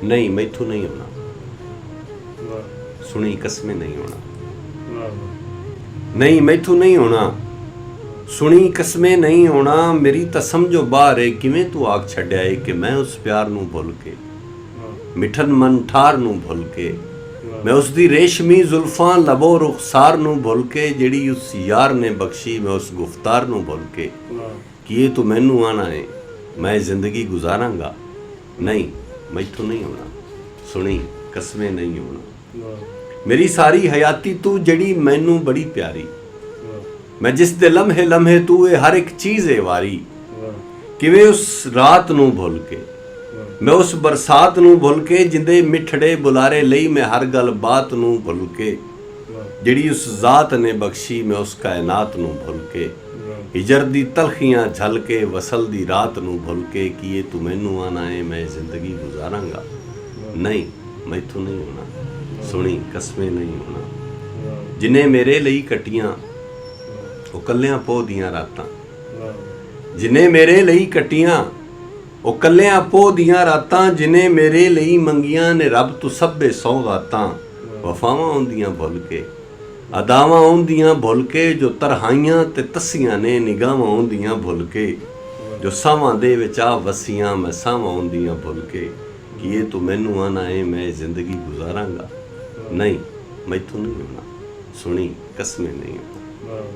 नहीं मैथों नहीं होना, सुनी कसमें नहीं होना, नहीं मैथों नहीं होना, सुनी कसमें नहीं होना। मेरी तो समझो बाहर है किवें तू आग छड्या है कि मैं उस प्यार नूं भुल के, मिठन मन ठार नूं भुल के, मैं उसदी रेशमी जुल्फां लबो रुखसार नूं भुल के, जिहड़ी उस यार ने बख्शी मैं उस गुफ्तार नूं भुल के, कि ये तो मैनू आना है मैं जिंदगी गुजारांगा। नहीं मैथों नहीं होना, सुनी कसमें नहीं होना। मेरी सारी हयाती तू जड़ी मैनू बड़ी प्यारी, मैं जिस दे लम्हे लम्हे तू ए हर एक चीज़ है वारी। किवें उस रात नूं भुल के, मैं उस बरसात नूं भुल के, जिंदे मिठड़े बुलारे लई मैं हर गल बात नूं भुल के, जिहड़ी उस जात ने बख्शी मैं उस कायनात नूं भुल के, हिजर दी तलखियां झल के वसल दी रात नूं भुल के, कि ये तू मैनू आना है मैं जिंदगी गुजारांगा। नहीं मैथों नहीं होना, सुनी कसमें नहीं होना। जिन्हें मेरे ਲਈ कटियां ਉਹ ਕੱਲਿਆਂ ਪੋਹ ਦੀਆਂ ਰਾਤਾਂ, ਜਿਨੇ ਮੇਰੇ ਲਈ ਕਟੀਆਂ ਉਹ ਕੱਲਿਆਂ ਪੋਹ ਦੀਆਂ ਰਾਤਾਂ, ਜਿਨੇ ਮੇਰੇ ਲਈ ਮੰਗੀਆਂ ਨੇ ਰੱਬ ਤੋਂ ਸਭੇ ਸੌਗਾਤਾਂ। ਵਫਾਵਾਂ ਆਉਂਦੀਆਂ ਭੁੱਲ ਕੇ, ਅਦਾਵਾਂ ਆਉਂਦੀਆਂ ਭੁੱਲ ਕੇ, ਜੋ ਤਰਹਾਈਆਂ ਤੇ ਤੱਸੀਆਂ ਨੇ ਨਿਗਾਹਾਂ ਆਉਂਦੀਆਂ ਭੁੱਲ ਕੇ, ਜੋ ਸਾਵਾਂ ਦੇ ਵਿੱਚ ਆ ਵਸੀਆਂ ਮੈਂ ਸਾਵਾਂ ਆਉਂਦੀਆਂ ਭੁੱਲ ਕੇ, ਕਿ ਇਹ ਤੂੰ ਮੈਨੂੰ ਆਣਾ ਏ ਮੈਂ ਜ਼ਿੰਦਗੀ ਗੁਜ਼ਾਰਾਂਗਾ। ਨਹੀਂ ਮੈਥੋਂ ਨਹੀਂ ਹੋਣਾ, ਸੁਣੀ ਕਸਮੇ ਨਹੀਂ ਹੋਣਾ।